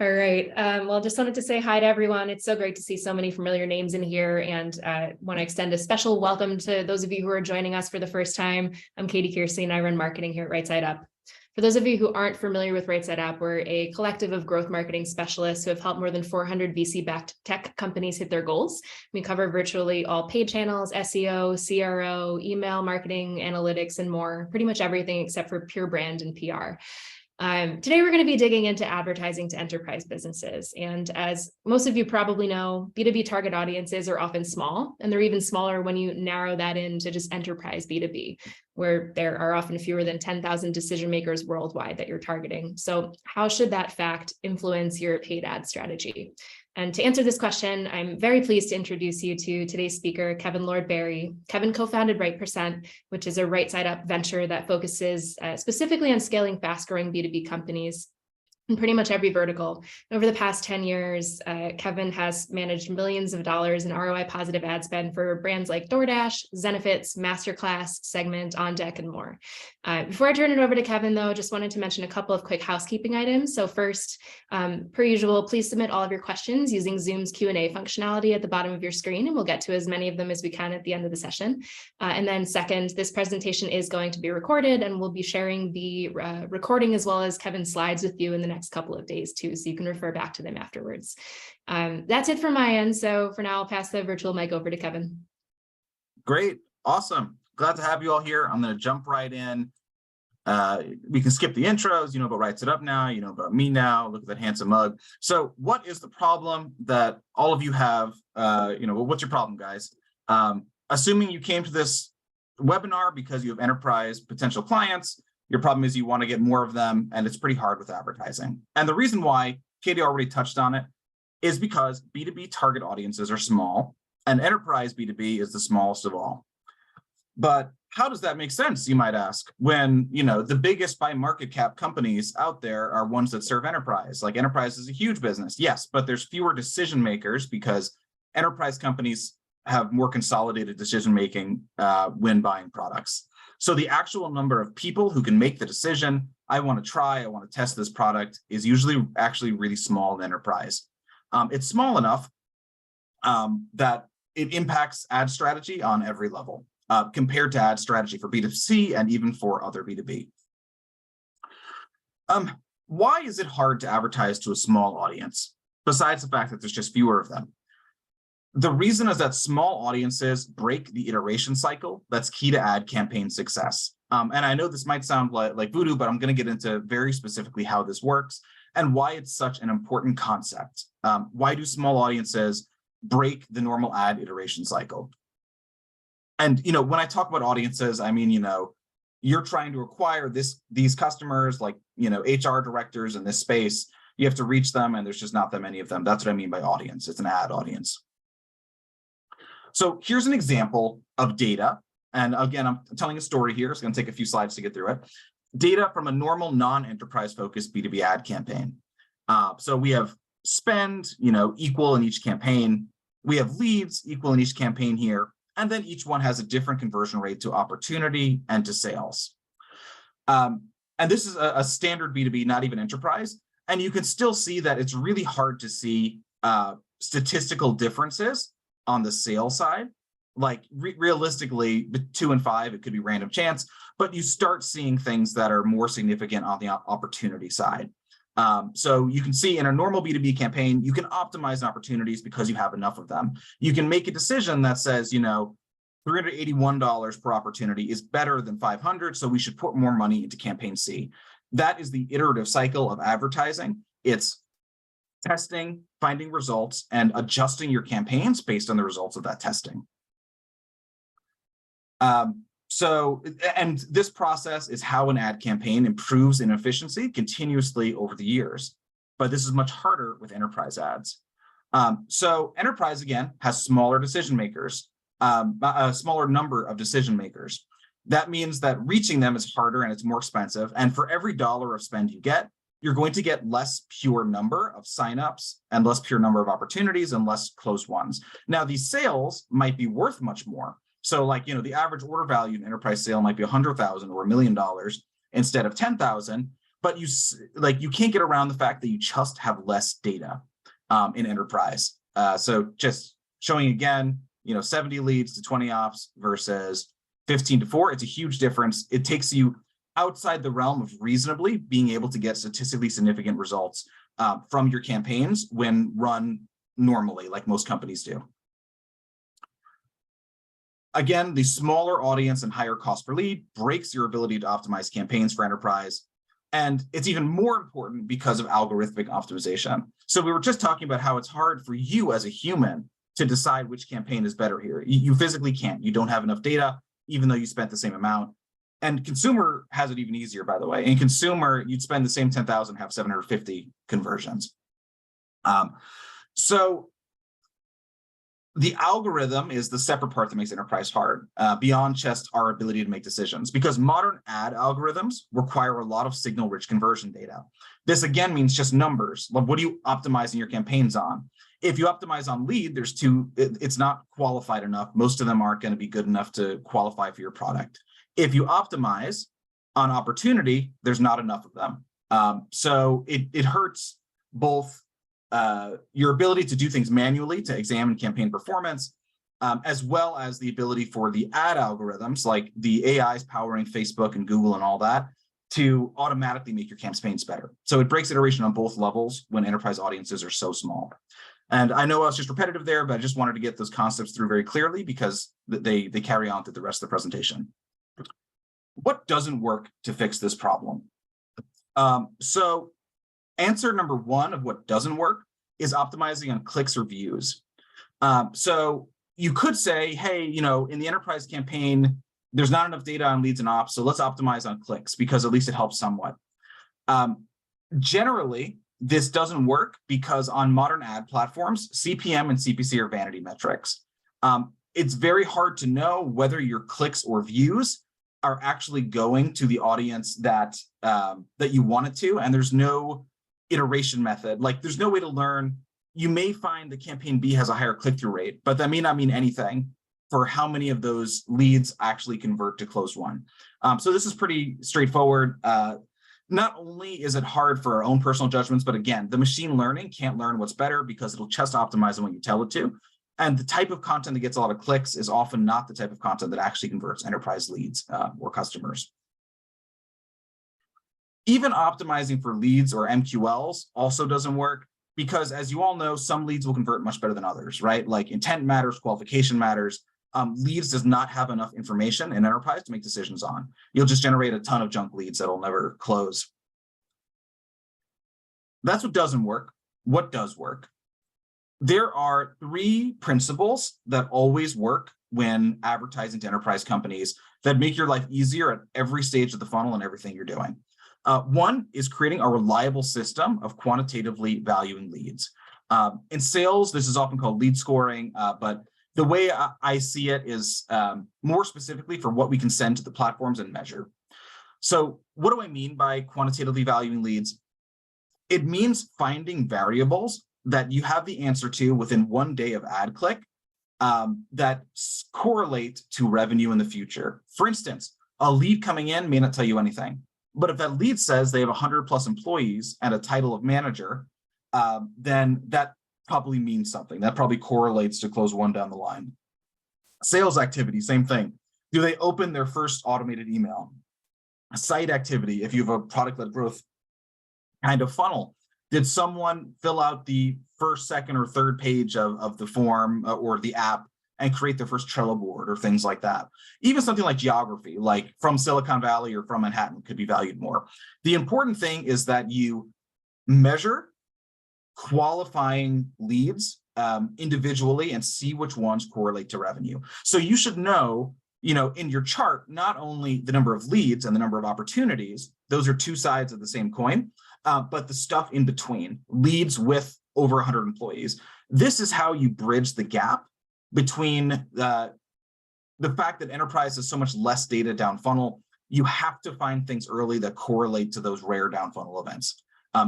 All right. Well, just wanted to say hi to everyone. It's so great to see so many familiar names in here, and want to extend a special welcome to those of you who are joining us for the first time. I'm Katie Kearsley, and I run marketing here at Right Side Up. For those of you who aren't familiar with Right Side Up, we're a collective of growth marketing specialists who have helped more than 400 VC-backed tech companies hit their goals. We cover virtually all paid channels, SEO, CRO, email marketing, analytics, and more, pretty much everything except for pure brand and PR. Today, we're going to be digging into advertising to enterprise businesses. And as most of you probably know, B2B target audiences are often small, and they're even smaller when you narrow that into just enterprise B2B, where there are often fewer than 10,000 decision makers worldwide that you're targeting. So how should that fact influence your paid ad strategy? And to answer this question, I'm very pleased to introduce you to today's speaker, Kevin Lord-Berry. Kevin co-founded Right%, which is a Right Side Up venture that focuses specifically on scaling fast-growing B2B companies in pretty much every vertical. Over the past 10 years, Kevin has managed millions of dollars in ROI positive ad spend for brands like DoorDash, Zenefits, Masterclass, Segment, On Deck, and more. Before I turn it over to Kevin, though, just wanted to mention a couple of quick housekeeping items. So first, per usual, please submit all of your questions using Zoom's Q&A functionality at the bottom of your screen, and we'll get to as many of them as we can at the end of the session. And then second, this presentation is going to be recorded, and we'll be sharing the recording as well as Kevin's slides with you in the next couple of days too, so you can refer back to them afterwards. That's it from my end. So for now, I'll pass the virtual mic over to Kevin. Great. Awesome. Glad to have you all here. I'm going to jump right in. We can skip the intros. You know about Right Side Up now. You know about me now. Look at that handsome mug. So what is the problem that all of you have? What's your problem, guys? Assuming you came to this webinar because you have enterprise potential clients, your problem is you want to get more of them, and it's pretty hard with advertising. And the reason why, Katie already touched on it, is because B2B target audiences are small, and enterprise B2B is the smallest of all. But how does that make sense, you might ask, when the biggest by market cap companies out there are ones that serve enterprise? Like, enterprise is a huge business, yes, but there's fewer decision makers because enterprise companies have more consolidated decision making when buying products. So the actual number of people who can make the decision, I want to test this product, is usually actually really small in enterprise. It's small enough that it impacts ad strategy on every level compared to ad strategy for B2C and even for other B2B. Why is it hard to advertise to a small audience, besides the fact that there's just fewer of them? The reason is that small audiences break the iteration cycle that's key to ad campaign success. And I know this might sound like voodoo, but I'm going to get into very specifically how this works and why it's such an important concept. Why do small audiences break the normal ad iteration cycle? And when I talk about audiences, I mean, you're trying to acquire these customers, like HR directors in this space. You have to reach them, and there's just not that many of them. That's what I mean by audience. It's an ad audience. So here's an example of data. And again, I'm telling a story here. It's going to take a few slides to get through it. Data from a normal non-enterprise focused B2B ad campaign. So we have spend, equal in each campaign. We have leads equal in each campaign here. And then each one has a different conversion rate to opportunity and to sales. And this is a standard B2B, not even enterprise. And you can still see that it's really hard to see statistical differences on the sales side. Like realistically, 2 and 5, it could be random chance, but you start seeing things that are more significant on the opportunity side. So you can see in a normal B2B campaign, you can optimize opportunities because you have enough of them. You can make a decision that says, $381 per opportunity is better than 500, so we should put more money into campaign C. That is the iterative cycle of advertising. It's testing, finding results, and adjusting your campaigns based on the results of that testing. And this process is how an ad campaign improves in efficiency continuously over the years. But this is much harder with enterprise ads. So enterprise, again, has smaller decision makers, a smaller number of decision makers. That means that reaching them is harder and it's more expensive. And for every dollar of spend you get, you're going to get less pure number of signups and less pure number of opportunities and less closed ones. Now, these sales might be worth much more. So like, the average order value in enterprise sale might be $100,000 or $1 million instead of $10,000. but you can't get around the fact that you just have less data in enterprise. So just showing again, 70 leads to 20 ops versus 15 to 4, it's a huge difference. It takes you outside the realm of reasonably being able to get statistically significant results from your campaigns when run normally, like most companies do. Again, the smaller audience and higher cost per lead breaks your ability to optimize campaigns for enterprise. And it's even more important because of algorithmic optimization. So we were just talking about how it's hard for you as a human to decide which campaign is better here. You physically can't. You don't have enough data, even though you spent the same amount. And consumer has it even easier, by the way. In consumer, you'd spend the same 10,000, have 750 conversions. So the algorithm is the separate part that makes enterprise hard, beyond just our ability to make decisions, because modern ad algorithms require a lot of signal-rich conversion data. This again means just numbers. What are you optimizing your campaigns on? If you optimize on lead, it's not qualified enough. Most of them aren't going to be good enough to qualify for your product. If you optimize on opportunity, there's not enough of them. So it hurts both your ability to do things manually to examine campaign performance, as well as the ability for the ad algorithms, like the AIs powering Facebook and Google and all that, to automatically make your campaigns better. So it breaks iteration on both levels when enterprise audiences are so small. And I know I was just repetitive there, but I just wanted to get those concepts through very clearly because they carry on through the rest of the presentation. What doesn't work to fix this problem? So answer number one of what doesn't work is optimizing on clicks or views. So you could say, hey, in the enterprise campaign, there's not enough data on leads and ops, so let's optimize on clicks because at least it helps somewhat. Generally, this doesn't work because on modern ad platforms, CPM and CPC are vanity metrics. It's very hard to know whether your clicks or views are actually going to the audience that you want it to, and there's no iteration method. Like there's no way to learn. You may find the campaign B has a higher click-through rate, but that may not mean anything for how many of those leads actually convert to closed won. So this is pretty straightforward. Not only is it hard for our own personal judgments, but again, the machine learning can't learn what's better because it'll just optimize on what you tell it to. And the type of content that gets a lot of clicks is often not the type of content that actually converts enterprise leads or customers. Even optimizing for leads or MQLs also doesn't work because, as you all know, some leads will convert much better than others, right? Like intent matters, qualification matters. Leads does not have enough information in enterprise to make decisions on. You'll just generate a ton of junk leads that'll never close. That's what doesn't work. What does work? There are 3 principles that always work when advertising to enterprise companies that make your life easier at every stage of the funnel and everything you're doing. One is creating a reliable system of quantitatively valuing leads. In sales, this is often called lead scoring, but the way I see it is more specifically for what we can send to the platforms and measure. So what do I mean by quantitatively valuing leads? It means finding variables that you have the answer to within 1 day of ad click that correlate to revenue in the future. For instance, a lead coming in may not tell you anything, but if that lead says they have 100+ employees and a title of manager, then that probably means something. That probably correlates to close won down the line. Sales activity, same thing. Do they open their first automated email? Site activity, if you have a product-led growth kind of funnel. Did someone fill out the first, second, or third page of the form or the app and create their first Trello board or things like that? Even something like geography, like from Silicon Valley or from Manhattan, could be valued more. The important thing is that you measure qualifying leads individually and see which ones correlate to revenue. So you should know, in your chart, not only the number of leads and the number of opportunities, those are 2 sides of the same coin, but the stuff in between, leads with over 100 employees. This is how you bridge the gap between the fact that enterprise has so much less data down funnel. You have to find things early that correlate to those rare down funnel events.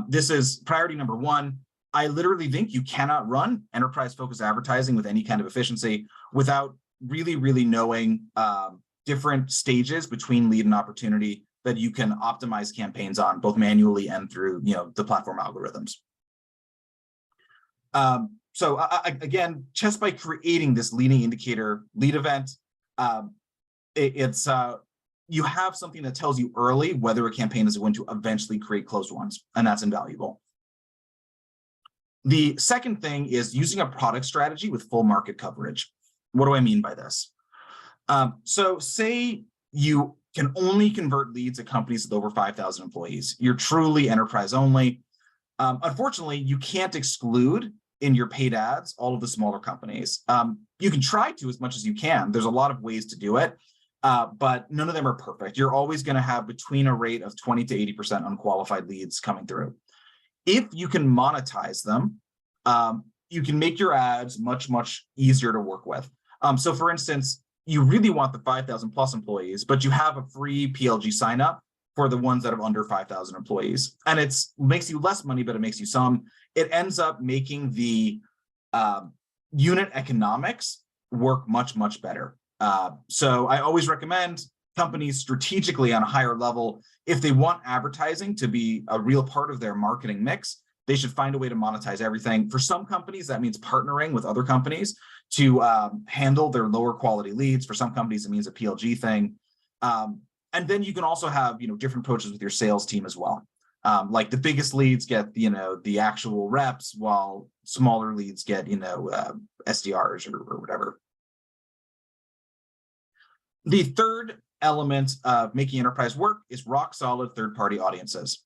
This is priority number 1. I literally think you cannot run enterprise-focused advertising with any kind of efficiency without really, really knowing different stages between lead and opportunity that you can optimize campaigns on, both manually and through the platform algorithms. Again, just by creating this leading indicator lead event, you have something that tells you early whether a campaign is going to eventually create closed ones, and that's invaluable. The second thing is using a product strategy with full market coverage. What do I mean by this? So say you can only convert leads at companies with over 5,000 employees. You're truly enterprise only. Unfortunately, you can't exclude in your paid ads all of the smaller companies. You can try to as much as you can. There's a lot of ways to do it, but none of them are perfect. You're always going to have between a rate of 20 to 80% unqualified leads coming through. If you can monetize them, you can make your ads much, much easier to work with. So for instance, you really want the 5,000 plus employees, but you have a free PLG sign up for the ones that have under 5,000 employees. And it makes you less money, but it makes you some. It ends up making the unit economics work much, much better. So I always recommend companies strategically on a higher level, if they want advertising to be a real part of their marketing mix, they should find a way to monetize everything. For some companies, that means partnering with other companies to handle their lower quality leads. For some companies, it means a PLG thing. And then you can also have different approaches with your sales team as well. Like the biggest leads get the actual reps, while smaller leads get SDRs or whatever. The third element of making enterprise work is rock solid third-party audiences.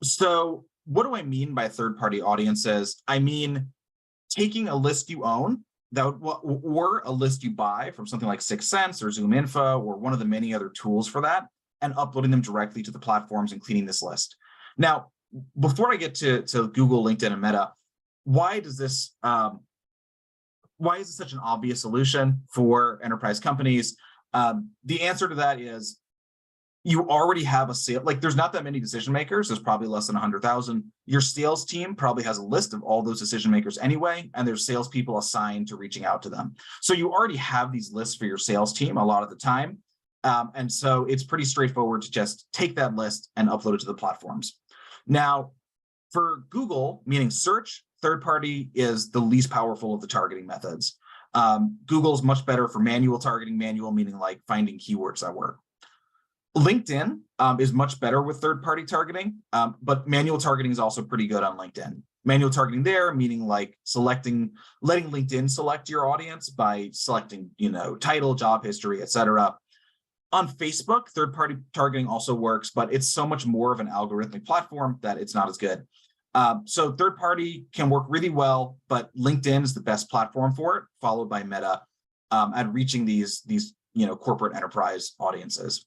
So what do I mean by third-party audiences? I mean taking a list you own or a list you buy from something like 6 Sense or Zoom Info or one of the many other tools for that, and uploading them directly to the platforms and cleaning this list. Now, before I get to Google, LinkedIn, and Meta, why is this such an obvious solution for enterprise companies? The answer to that is you already have a sale. Like, there's not that many decision makers. There's probably less than 100,000. Your sales team probably has a list of all those decision makers anyway, and there's salespeople assigned to reaching out to them. So you already have these lists for your sales team a lot of the time. And so it's pretty straightforward to just take that list and upload it to the platforms. Now, for Google, meaning search, third party is the least powerful of the targeting methods. Google's much better for manual targeting, manual meaning like finding keywords that work. LinkedIn is much better with third-party targeting, but manual targeting is also pretty good on LinkedIn. Manual targeting there, meaning like letting LinkedIn select your audience by selecting, title, job history, etc. On Facebook, third-party targeting also works, but it's so much more of an algorithmic platform that it's not as good. So third-party can work really well, but LinkedIn is the best platform for it, followed by Meta at reaching these corporate enterprise audiences.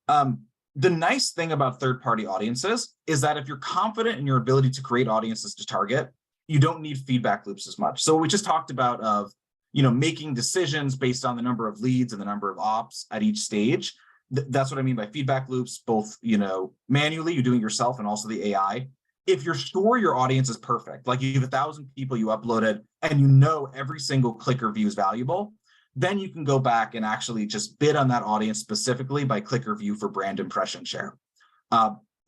The nice thing about third-party audiences is that if you're confident in your ability to create audiences to target, you don't need feedback loops as much. So what we just talked about of, making decisions based on the number of leads and the number of ops at each stage. That's what I mean by feedback loops, both, manually, you're doing it yourself, and also the AI. If you're sure your audience is perfect, like you have 1,000 people you uploaded and every single click or view is valuable, then you can go back and actually just bid on that audience specifically by click or view for brand impression share.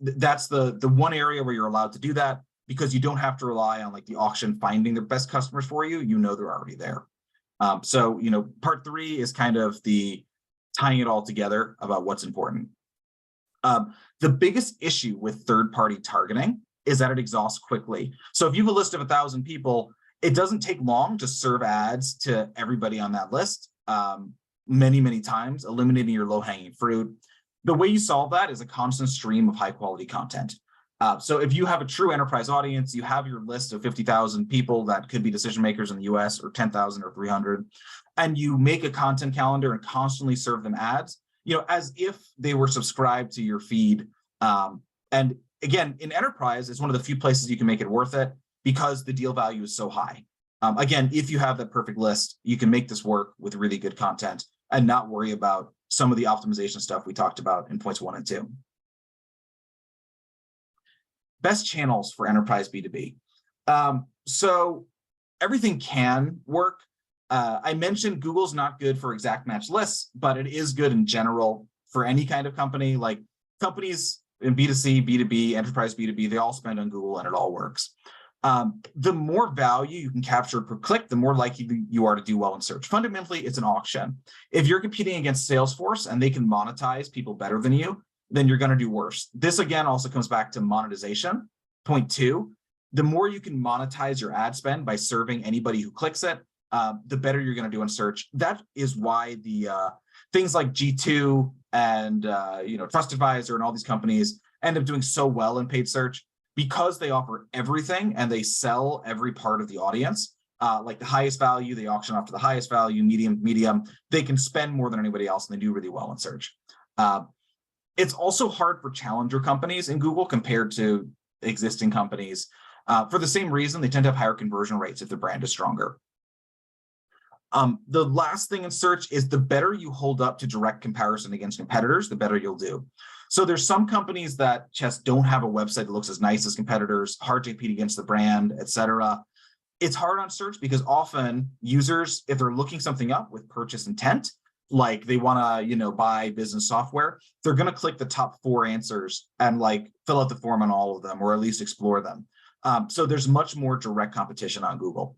That's the one area where you're allowed to do that, because you don't have to rely on like the auction finding the best customers for you. They're already there. So part 3 is kind of the tying it all together about what's important. The biggest issue with third-party targeting is that it exhausts quickly. So if you have a list of 1,000 people, it doesn't take long to serve ads to everybody on that list many, many times, eliminating your low-hanging fruit. The way you solve that is a constant stream of high-quality content. So if you have a true enterprise audience, you have your list of 50,000 people that could be decision makers in the US, or 10,000 or 300, and you make a content calendar and constantly serve them ads, as if they were subscribed to your feed. And again, in enterprise, it's one of the few places you can make it worth it, because the deal value is so high. Again, if you have that perfect list, you can make this work with really good content and not worry about some of the optimization stuff we talked about in points 1 and 2. Best channels for enterprise B2B. So everything can work, I mentioned Google's not good for exact match lists, but it is good in general for any kind of company. Like companies in B2C, B2B, enterprise B2B, they all spend on Google and it all works. The more value you can capture per click, the more likely you are to do well in search. Fundamentally, it's an auction. If you're competing against Salesforce and they can monetize people better than you, then you're going to do worse. This again also comes back to monetization. Point two, the more you can monetize your ad spend by serving anybody who clicks it, the better you're going to do in search. That is why the things like G2 and Trust Advisor and all these companies end up doing so well in paid search, because they offer everything and they sell every part of the audience. Like the highest value, they auction off to the highest value, medium. They can spend more than anybody else and they do really well in search. It's also hard for challenger companies in Google compared to existing companies. For the same reason, they tend to have higher conversion rates if the brand is stronger. The last thing in search is the better you hold up to direct comparison against competitors, the better you'll do. So there's some companies that just don't have a website that looks as nice as competitors, hard to compete against the brand, etc. It's hard on search because often users, if they're looking something up with purchase intent, like they want to, buy business software, they're going to click the top 4 answers and like fill out the form on all of them, or at least explore them. So there's much more direct competition on Google.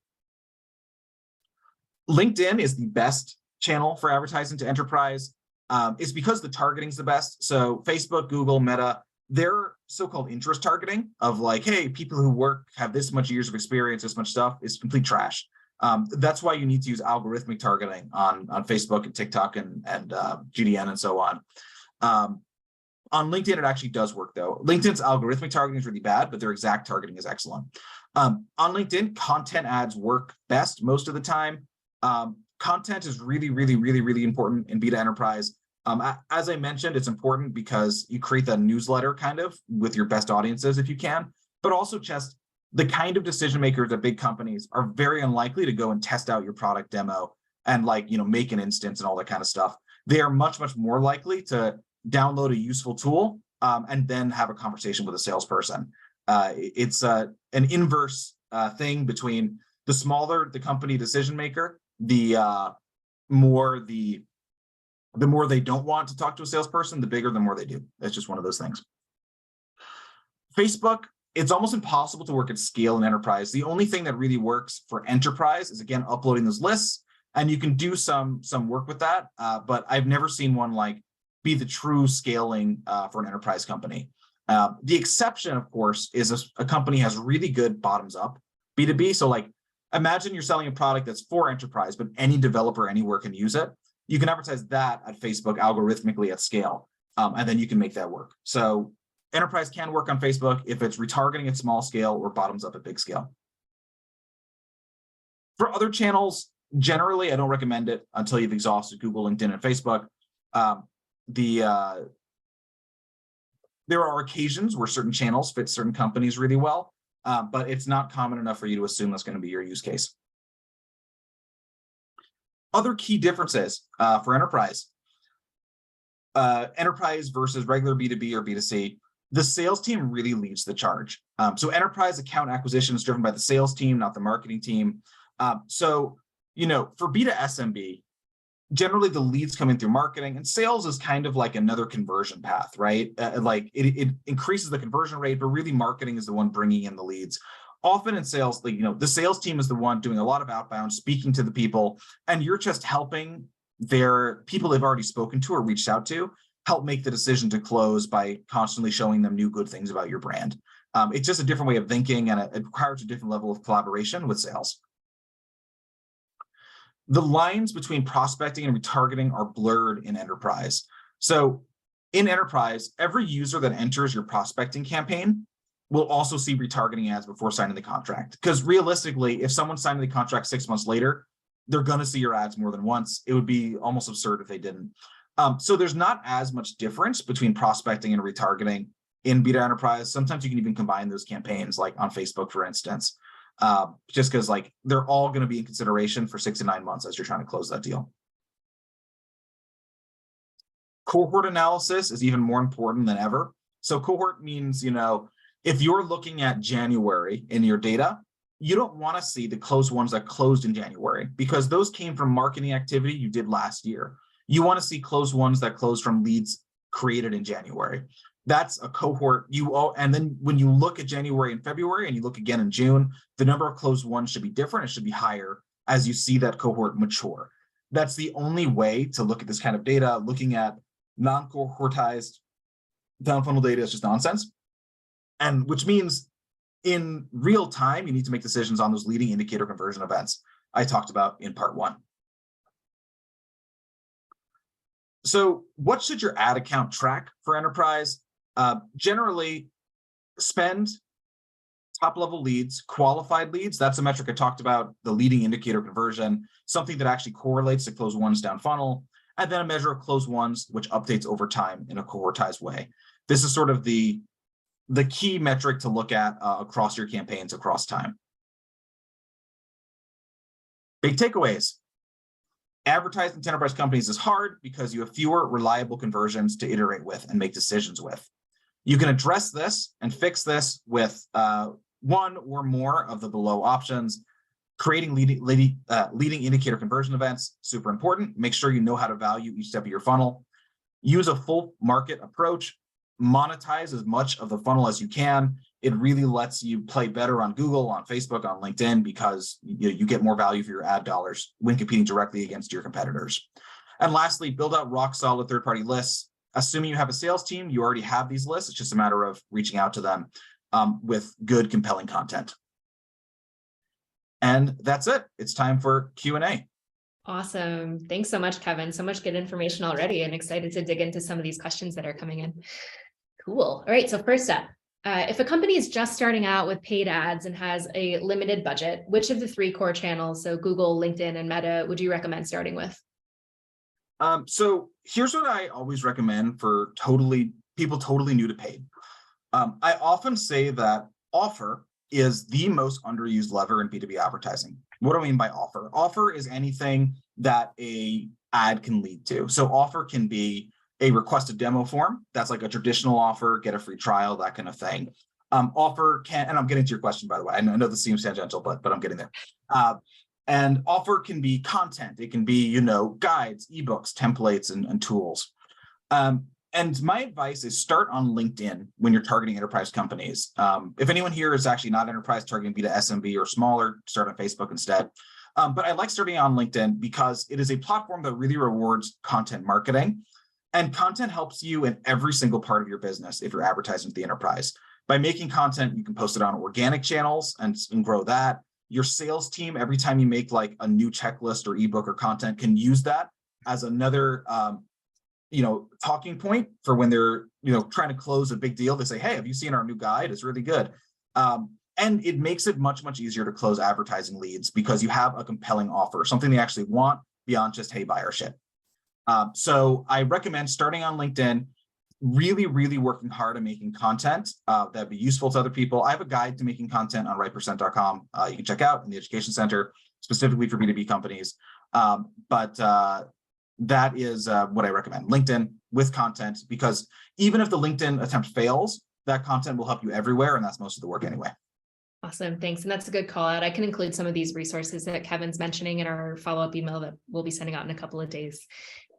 LinkedIn is the best channel for advertising to enterprise. It's because the targeting is the best. So Facebook, Google, Meta, their so-called interest targeting of like, hey, people who have this much years of experience, this much stuff, is complete trash. That's why you need to use algorithmic targeting on Facebook and TikTok and GDN and so on. On LinkedIn, it actually does work though. LinkedIn's algorithmic targeting is really bad, but their exact targeting is excellent. On LinkedIn, content ads work best most of the time. Content is really, really, really, really important in beta enterprise. As I mentioned, it's important because you create that newsletter kind of with your best audiences if you can, but also just the kind of decision makers at big companies are very unlikely to go and test out your product demo and make an instance and all that kind of stuff. They are much, much more likely to download a useful tool and then have a conversation with a salesperson. It's an inverse thing between the smaller the company decision maker, the more they don't want to talk to a salesperson, the bigger, the more they do. That's just one of those things. Facebook, it's almost impossible to work at scale in enterprise. The only thing that really works for enterprise is, again, uploading those lists, and you can do some work with that, but I've never seen one be the true scaling for an enterprise company. The exception, of course, is a company has really good bottoms-up B2B. So imagine you're selling a product that's for enterprise, but any developer anywhere can use it. You can advertise that at Facebook algorithmically at scale, and then you can make that work. So enterprise can work on Facebook if it's retargeting at small scale or bottoms up at big scale. For other channels, generally, I don't recommend it until you've exhausted Google, LinkedIn, and Facebook. There are occasions where certain channels fit certain companies really well, but it's not common enough for you to assume that's going to be your use case. Other key differences for enterprise versus regular B2B or B2C, the sales team really leads the charge. So enterprise account acquisition is driven by the sales team, not the marketing team. For B2 SMB, generally the leads come in through marketing, and sales is kind of like another conversion path, right? It increases the conversion rate, but really marketing is the one bringing in the leads. Often in sales, the sales team is the one doing a lot of outbound, speaking to the people, and you're just helping their people they've already spoken to or reached out to help make the decision to close by constantly showing them new good things about your brand. It's just a different way of thinking, and it requires a different level of collaboration with sales. The lines between prospecting and retargeting are blurred in enterprise. So in enterprise, every user that enters your prospecting campaign will also see retargeting ads before signing the contract. Because realistically, if someone's signing the contract 6 months later, they're going to see your ads more than once. It would be almost absurd if they didn't. So there's not as much difference between prospecting and retargeting in beta enterprise. Sometimes you can even combine those campaigns, like on Facebook, for instance, just because they're all going to be in consideration for 6 to 9 months as you're trying to close that deal. Cohort analysis is even more important than ever. So cohort means, if you're looking at January in your data, you don't want to see the closed ones that closed in January, because those came from marketing activity you did last year. You want to see closed ones that closed from leads created in January. That's a cohort and then when you look at January and February and you look again in June, the number of closed ones should be different. It should be higher as you see that cohort mature. That's the only way to look at this kind of data. Looking at non-cohortized down funnel data is just nonsense. And which means in real time, you need to make decisions on those leading indicator conversion events I talked about in part 1. So what should your ad account track for enterprise? Generally, spend, top level leads, qualified leads. That's a metric I talked about, the leading indicator conversion, something that actually correlates to closed ones down funnel, and then a measure of closed ones, which updates over time in a cohortized way. This is sort of the key metric to look at across your campaigns across time. Big takeaways. Advertising to enterprise companies is hard because you have fewer reliable conversions to iterate with and make decisions with. You can address this and fix this with one or more of the below options. Creating leading indicator conversion events, super important. Make sure you know how to value each step of your funnel. Use a full market approach. Monetize as much of the funnel as you can. It really lets you play better on Google, on Facebook, on LinkedIn, because you get more value for your ad dollars when competing directly against your competitors. And lastly, build out rock solid third-party lists. Assuming you have a sales team, you already have these lists. It's just a matter of reaching out to them with good, compelling content. And that's it. It's time for Q&A. Awesome. Thanks so much, Kevin. So much good information already, and excited to dig into some of these questions that are coming in. Cool. All right. So first up, if a company is just starting out with paid ads and has a limited budget, which of the 3 core channels, so Google, LinkedIn, and Meta, would you recommend starting with? So here's what I always recommend for people totally new to paid. I often say that offer is the most underused lever in B2B advertising. What do I mean by offer? Offer is anything that a ad can lead to. So offer can be a requested demo form. That's like a traditional offer, get a free trial, that kind of thing. Offer can, and I'm getting to your question, by the way. I know this seems tangential, but I'm getting there. And offer can be content. It can be, guides, ebooks, templates, and tools. And my advice is start on LinkedIn when you're targeting enterprise companies. If anyone here is actually not enterprise, targeting B2 SMB or smaller, start on Facebook instead. But I like starting on LinkedIn because it is a platform that really rewards content marketing. And content helps you in every single part of your business if you're advertising to the enterprise. By making content, you can post it on organic channels and grow that. Your sales team, every time you make like a new checklist or ebook or content, can use that as another talking point for when they're trying to close a big deal. They say, hey, have you seen our new guide? It's really good. And it makes it much, much easier to close advertising leads because you have a compelling offer, something they actually want beyond just, hey, buy our shit. So I recommend starting on LinkedIn, really, really working hard at making content that'd be useful to other people. I have a guide to making content on rightpercent.com. You can check out in the Education Center, specifically for B2B companies. But that is what I recommend. LinkedIn with content, because even if the LinkedIn attempt fails, that content will help you everywhere. And that's most of the work anyway. Awesome. Thanks. And that's a good call out. I can include some of these resources that Kevin's mentioning in our follow-up email that we'll be sending out in a couple of days.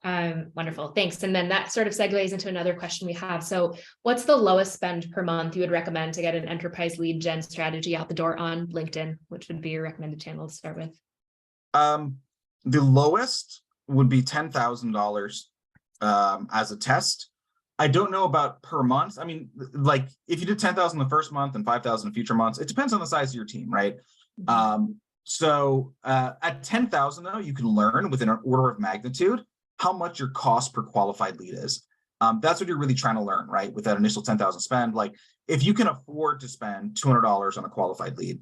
Wonderful. Thanks. And then that sort of segues into another question we have. So what's the lowest spend per month you would recommend to get an enterprise lead gen strategy out the door on LinkedIn? Which would be your recommended channel to start with? The lowest would be $10,000 as a test. I don't know about per month. I mean, like if you did 10,000 the first month and 5,000 in future months, it depends on the size of your team, right? Mm-hmm. So at 10,000 though, you can learn within an order of magnitude how much your cost per qualified lead is. That's what you're really trying to learn, right? With that initial 10,000 spend, like if you can afford to spend $200 on a qualified lead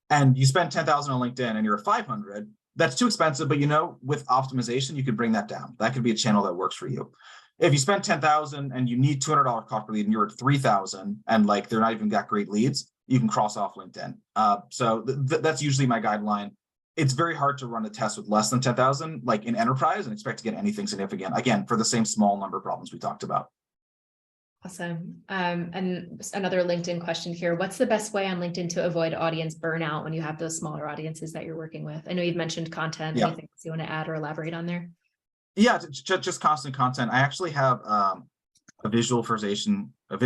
and you spend 10,000 on LinkedIn and you're at 500, that's too expensive, but with optimization, you could bring that down. That could be a channel that works for you. If you spend 10,000 and you need $200 cost per lead and you're at 3,000 and like they're not even got great leads, you can cross off LinkedIn. So that's usually my guideline. It's very hard to run a test with less than 10,000, like in enterprise, and expect to get anything significant. Again, for the same small number of problems we talked about. Awesome. And another LinkedIn question here. What's the best way on LinkedIn to avoid audience burnout when you have those smaller audiences that you're working with? I know you've mentioned content. Yeah. Anything else you want to add or elaborate on there? Yeah, just constant content. I actually have a visualization for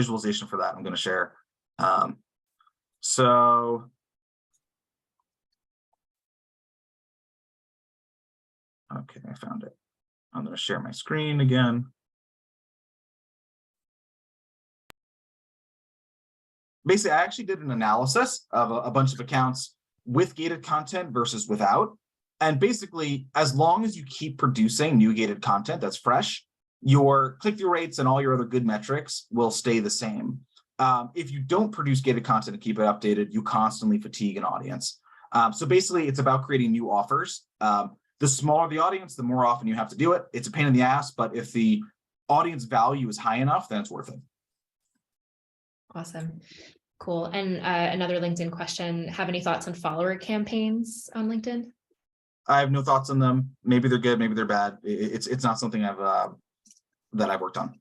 that I'm going to share. So okay, I found it. I'm going to share my screen again. Basically, I actually did an analysis of a bunch of accounts with gated content versus without. And basically, as long as you keep producing new gated content that's fresh, your click-through rates and all your other good metrics will stay the same. If you don't produce gated content and keep it updated, you constantly fatigue an audience. So basically, it's about creating new offers. The smaller the audience, the more often you have to do it. It's a pain in the ass, but if the audience value is high enough, then it's worth it. Awesome. Cool. And another LinkedIn question. Have any thoughts on follower campaigns on LinkedIn? I have no thoughts on them. Maybe they're good, maybe they're bad. It's not something that I've worked on.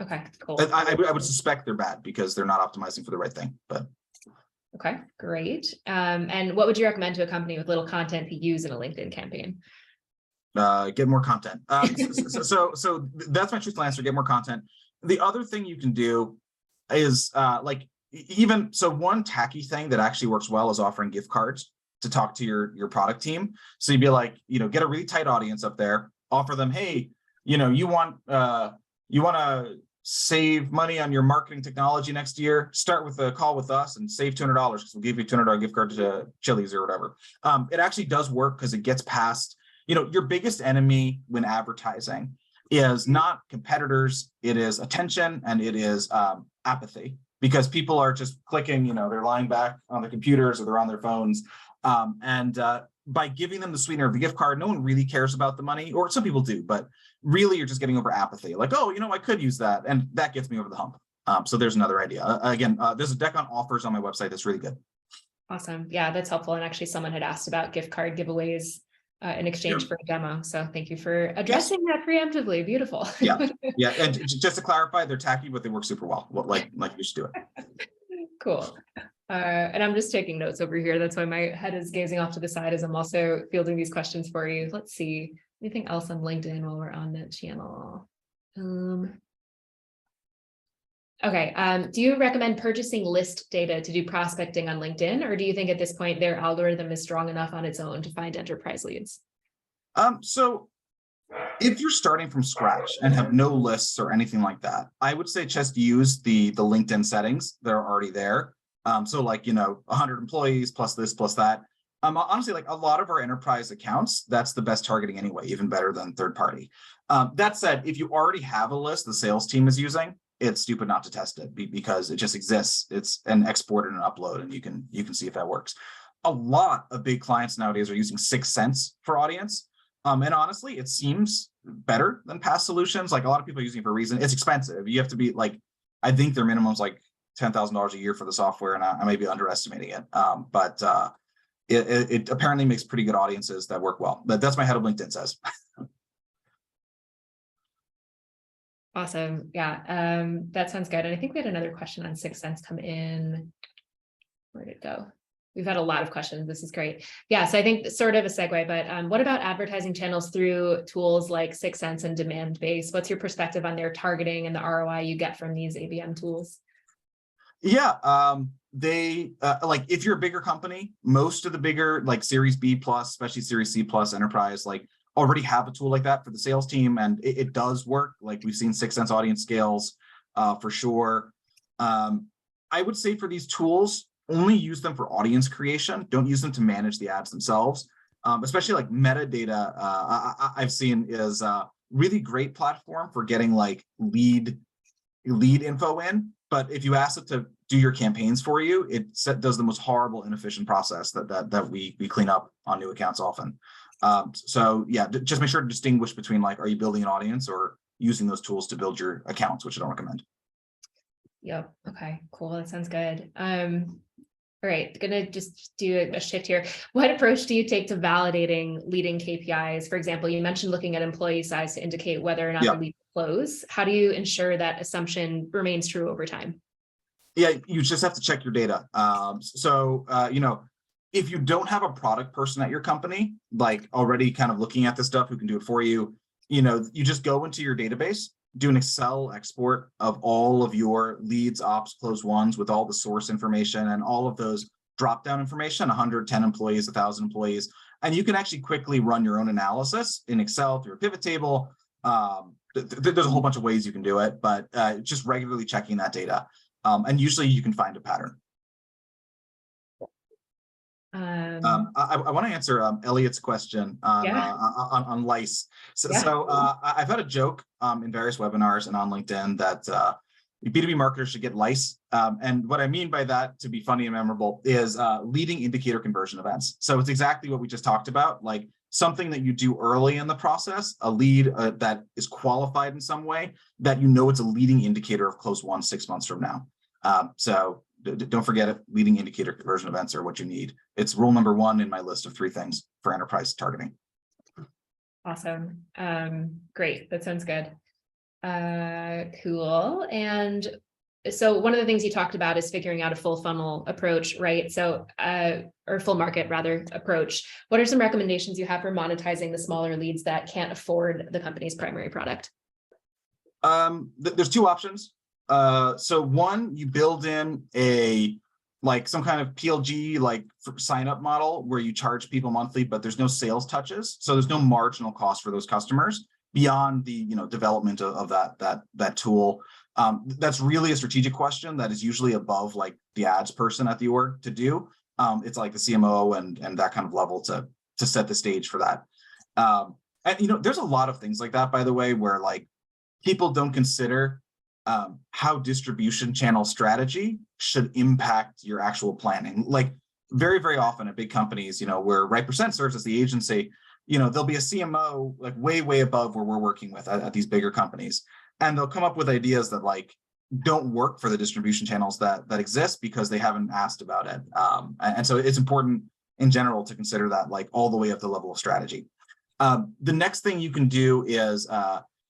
Okay, cool. I would suspect they're bad because they're not optimizing for the right thing, but. Okay, great. And what would you recommend to a company with little content to use in a LinkedIn campaign? Get more content. So that's my truthful answer. Get more content. The other thing you can do is one tacky thing that actually works well is offering gift cards to talk to your product team. So you'd be like, get a really tight audience up there, offer them, hey, you want to save money on your marketing technology next year, start with a call with us and save $200 because we'll give you a $200 gift card to Chili's or whatever. It actually does work because it gets past, your biggest enemy when advertising is not competitors, it is attention and it is apathy, because people are just clicking, they're lying back on their computers or they're on their phones. By giving them the sweetener of the gift card, no one really cares about the money, or some people do, but really you're just getting over apathy. Like, oh, I could use that. And that gets me over the hump. So there's another idea. Again, there's a deck on offers on my website that's really good. Awesome. Yeah, that's helpful. And actually someone had asked about gift card giveaways in exchange for a demo. So thank you for addressing that preemptively. Beautiful. Yeah. And just to clarify, they're tacky, but they work super well. Like you should do it. Cool. And I'm just taking notes over here. That's why my head is gazing off to the side as I'm also fielding these questions for you. Let's see. Anything else on LinkedIn while we're on that channel? Okay. Do you recommend purchasing list data to do prospecting on LinkedIn, or do you think at this point their algorithm is strong enough on its own to find enterprise leads? So if you're starting from scratch and have no lists or anything like that, I would say just use the LinkedIn settings that are already there. So 100 employees plus this plus that. Honestly, like a lot of our enterprise accounts, that's the best targeting anyway, even better than third party. That said, if you already have a list the sales team is using, it's stupid not to test it because it just exists. It's an export and an upload, and you can see if that works. A lot of big clients nowadays are using 6 Sense for audience. And honestly, it seems better than past solutions. Like a lot of people are using it for a reason. It's expensive. You have to be like, I think their minimum is like $10,000 a year for the software, and I may be underestimating it. But it apparently makes pretty good audiences that work well. But that's my head of LinkedIn says. Awesome. Yeah, that sounds good. And I think we had another question on 6 Sense come in. Where'd it go? We've had a lot of questions. This is great. Yeah, so I think sort of a segue, but what about advertising channels through tools like 6 Sense and Demandbase? What's your perspective on their targeting and the ROI you get from these ABM tools? Yeah, they like if you're a bigger company, most of the bigger like Series B plus, especially Series C plus enterprise, like already have a tool like that for the sales team, and it does work. Like we've seen 6 Sense audience scales for sure. I would say for these tools, only use them for audience creation. Don't use them to manage the ads themselves. Especially like metadata, I've seen is a really great platform for getting like lead info in. But if you ask it to do your campaigns for you, it does the most horrible, inefficient process that we clean up on new accounts often. So yeah, just make sure to distinguish between like, are you building an audience or using those tools to build your accounts, which I don't recommend. Yep. Okay, cool. That sounds good. All right, gonna just do a shift here. What approach do you take to validating leading KPIs? For example, you mentioned looking at employee size to indicate whether or not the lead close? How do you ensure that assumption remains true over time? Yeah, you just have to check your data. If you don't have a product person at your company, like already kind of looking at this stuff, who can do it for you, you just go into your database, do an Excel export of all of your leads, ops, closed ones with all the source information and all of those drop-down information, 110 employees, 1,000 employees, and you can actually quickly run your own analysis in Excel through a pivot table. There's a whole bunch of ways you can do it, but just regularly checking that data. And usually you can find a pattern. I want to answer Elliot's question on lice. I've had a joke in various webinars and on LinkedIn that B2B marketers should get lice. And what I mean by that, to be funny and memorable, is leading indicator conversion events. So it's exactly what we just talked about, like something that you do early in the process, a lead that is qualified in some way, that it's a leading indicator of close won 6 months from now. So don't forget it. Leading indicator conversion events are what you need. It's rule number 1 in my list of 3 things for enterprise targeting. Awesome. Great. That sounds good. Cool. And so one of the things you talked about is figuring out a full funnel approach, right? So, or full market rather approach. What are some recommendations you have for monetizing the smaller leads that can't afford the company's primary product? There's 2 options. So one, you build in some kind of PLG sign up model where you charge people monthly, but there's no sales touches. So there's no marginal cost for those customers beyond the development of that tool. That's really a strategic question that is usually above the ads person at the org to do. It's like the CMO and that kind of level to set the stage for that. And there's a lot of things like that, by the way, where people don't consider how distribution channel strategy should impact your actual planning. Very, very often at big companies, where Right% serves as the agency, there'll be a CMO way, way above where we're working with at these bigger companies. And they'll come up with ideas that don't work for the distribution channels that exist because they haven't asked about it. And so it's important in general to consider that all the way up the level of strategy. The next thing you can do is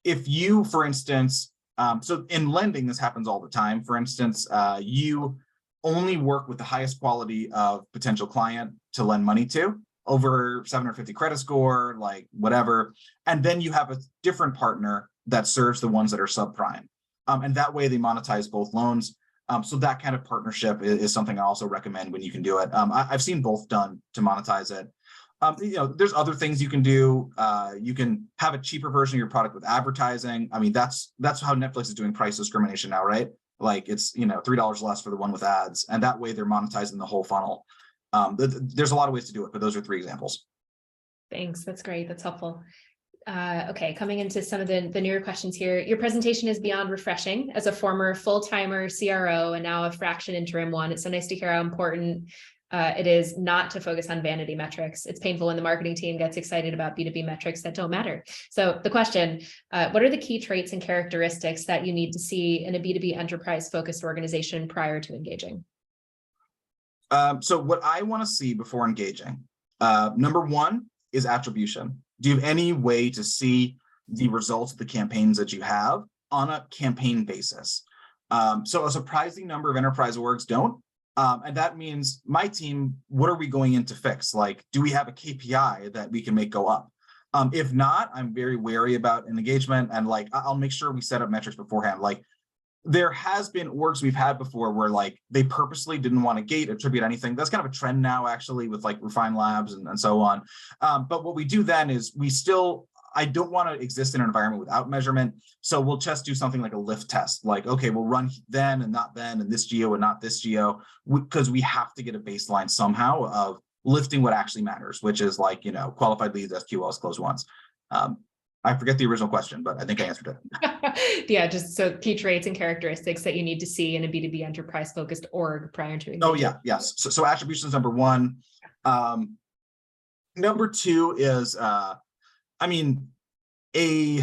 if you, for instance, so in lending, this happens all the time. For instance, you only work with the highest quality of potential client to lend money to, over 750 credit score, whatever. And then you have a different partner that serves the ones that are subprime. And that way they monetize both loans. So that kind of partnership is something I also recommend when you can do it. I've seen both done to monetize it. There's other things you can do. You can have a cheaper version of your product with advertising. I mean, that's how Netflix is doing price discrimination now, right? It's $3 less for the one with ads, and that way they're monetizing the whole funnel. There's a lot of ways to do it, but those are 3 examples. Thanks. That's great. That's helpful. Okay, coming into some of the newer questions here. Your presentation is beyond refreshing. As a former full-timer CRO and now a fraction interim one, it's so nice to hear how important it is not to focus on vanity metrics. It's painful when the marketing team gets excited about B2B metrics that don't matter. So the question, what are the key traits and characteristics that you need to see in a B2B enterprise-focused organization prior to engaging? So what I want to see before engaging, number 1 is attribution. Do you have any way to see the results of the campaigns that you have on a campaign basis? So a surprising number of enterprise orgs don't. And that means my team, what are we going in to fix? Do we have a KPI that we can make go up? If not, I'm very wary about an engagement, and I'll make sure we set up metrics beforehand. There has been orgs we've had before where they purposely didn't want to attribute anything. That's kind of a trend now, actually, with Refine Labs and so on. But what we do then is I don't want to exist in an environment without measurement. So we'll just do something like a lift test. Okay, we'll run then and not then, and this geo and not this geo, because we have to get a baseline somehow of lifting what actually matters, which is qualified leads, SQLs, closed ones. I forget the original question, but I think I answered it. Yeah, just so key traits and characteristics that you need to see in a B2B enterprise focused org prior to engaging. Oh yeah, yes. So attribution is number 1. Number 2 is, a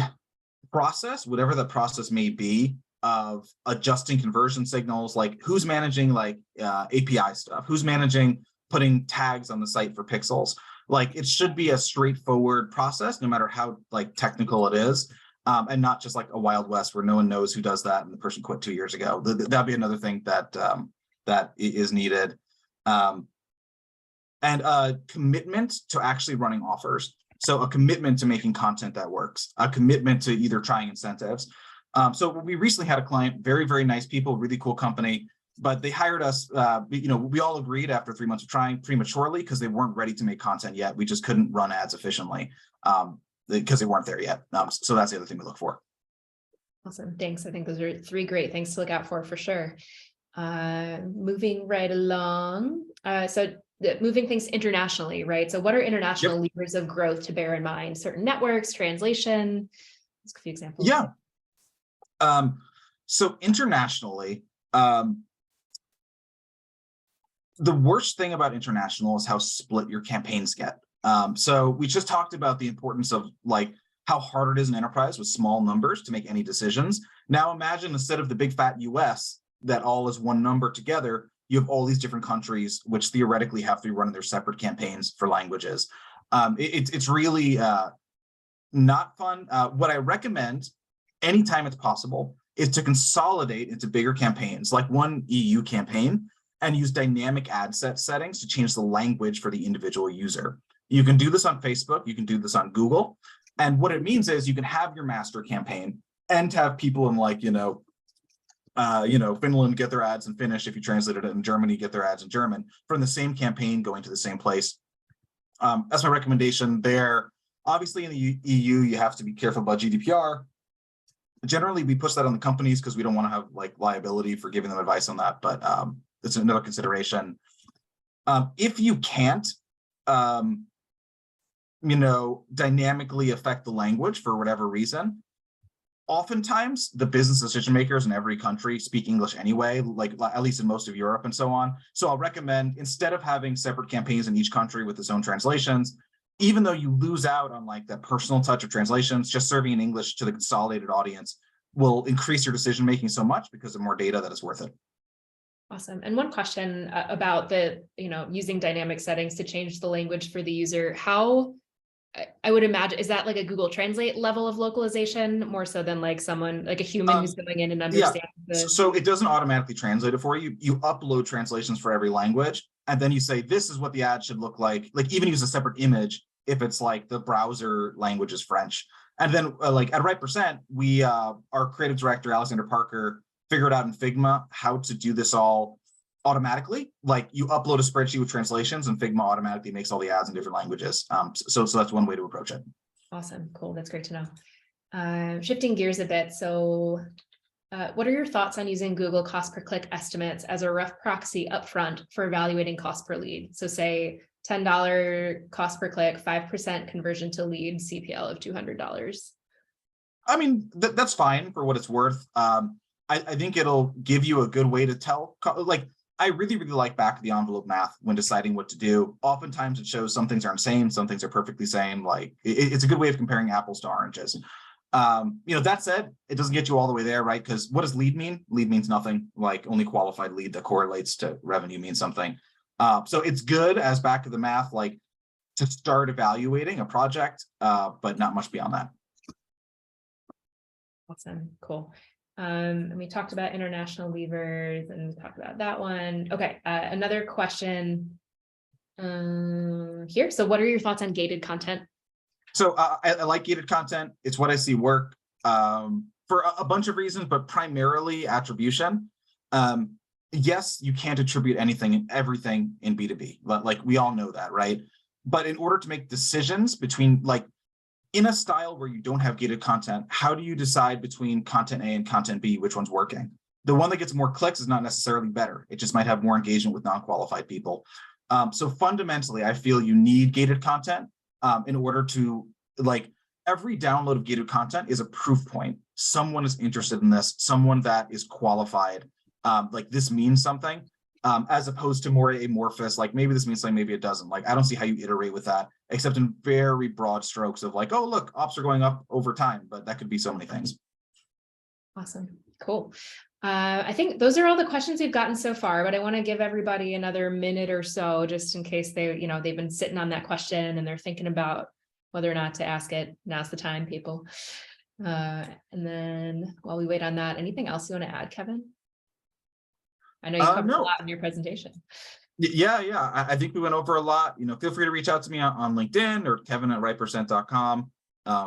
process, whatever the process may be, of adjusting conversion signals, who's managing API stuff, who's managing putting tags on the site for pixels. It should be a straightforward process, no matter how technical it is. and not just like a Wild West where no one knows who does that and the person quit 2 years ago. That'd be another thing that that is needed. And a commitment to actually running offers. So a commitment to making content that works, a commitment to either trying incentives. So we recently had a client, very, very nice people, really cool company, but they hired us, we all agreed after 3 months of trying prematurely because they weren't ready to make content yet. We just couldn't run ads efficiently because they weren't there yet. So that's the other thing we look for. Awesome. Thanks. I think those are 3 great things to look out for sure. Moving right along. Moving things internationally, right? So what are international levers of growth to bear in mind? Certain networks, translation, just a few examples. Yeah. So internationally, the worst thing about international is how split your campaigns get. So we just talked about the importance of like how hard it is in enterprise with small numbers to make any decisions. Now imagine instead of the big fat US that all is one number together, you have all these different countries which theoretically have to be running their separate campaigns for languages. It's really not fun. What I recommend anytime it's possible is to consolidate into bigger campaigns, like one EU campaign, and use dynamic ad set settings to change the language for the individual user. You can do this on Facebook, you can do this on Google. And what it means is you can have your master campaign and have people in like, Finland get their ads in Finnish if you translated it, in Germany get their ads in German from the same campaign going to the same place. That's my recommendation there. Obviously in the EU, you have to be careful about GDPR. Generally, we push that on the companies because we don't want to have like liability for giving them advice on that, but it's another consideration. If you can't, dynamically affect the language for whatever reason, oftentimes the business decision makers in every country speak English anyway, like at least in most of Europe and so on. So I'll recommend, instead of having separate campaigns in each country with its own translations, even though you lose out on like that personal touch of translations, just serving in English to the consolidated audience will increase your decision making so much because of more data that is worth it. Awesome. And one question about using dynamic settings to change the language for the user. How, I would imagine, is that like a Google Translate level of localization more so than like someone like a human who's going in and understands? So it doesn't automatically translate it for you. You upload translations for every language, and then you say, this is what the ad should look like even use a separate image if it's like the browser language is French. And then like at Right%, we, our creative director, Alexander Parker, figured out in Figma how to do this all automatically. Like you upload a spreadsheet with translations and Figma automatically makes all the ads in different languages. So that's one way to approach it. Awesome. Cool. That's great to know. Shifting gears a bit. So what are your thoughts on using Google cost per click estimates as a rough proxy upfront for evaluating cost per lead? So say $10 cost per click, 5% conversion to lead, CPL of $200. I mean, that's fine for what it's worth. I think it'll give you a good way to tell, like, I really, really like back of the envelope math when deciding what to do. Oftentimes it shows some things aren't same, some things are perfectly same. Like it's a good way of comparing apples to oranges. That said, it doesn't get you all the way there, right? Because what does lead mean? Lead means nothing. Like only qualified lead that correlates to revenue means something. So it's good as back of the math, like to start evaluating a project, but not much beyond that. Awesome. Cool. And we talked about international levers and we talked about that one. Okay. Another question here. So what are your thoughts on gated content? So I like gated content. It's what I see work for a bunch of reasons, but primarily attribution. Yes, you can't attribute anything and everything in B2B, like we all know that, right? But in order to make decisions between like in a style where you don't have gated content, how do you decide between content A and content B, which one's working? The one that gets more clicks is not necessarily better. It just might have more engagement with non-qualified people. So fundamentally, I feel you need gated content in order to, like, every download of gated content is a proof point. Someone is interested in this, someone that is qualified, like this means something, as opposed to more amorphous, like maybe this means something, maybe it doesn't. Like, I don't see how you iterate with that, except in very broad strokes of like, oh, look, ops are going up over time, but that could be so many things. Awesome. Cool. I think those are all the questions we've gotten so far, but I want to give everybody another minute or so, just in case they've been sitting on that question and they're thinking about whether or not to ask it. Now's the time, people. And then while we wait on that, anything else you want to add, Kevin? I know you covered a No. lot in your presentation. Yeah. I think we went over a lot. Feel free to reach out to me on LinkedIn or kevin@rightpercent.com.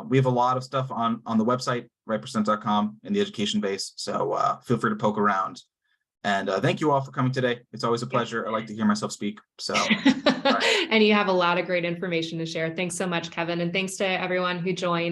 We have a lot of stuff on the website, rightpercent.com, in the education base. So feel free to poke around. And thank you all for coming today. It's always a pleasure. I like to hear myself speak. So, and you have a lot of great information to share. Thanks so much, Kevin. And thanks to everyone who joined.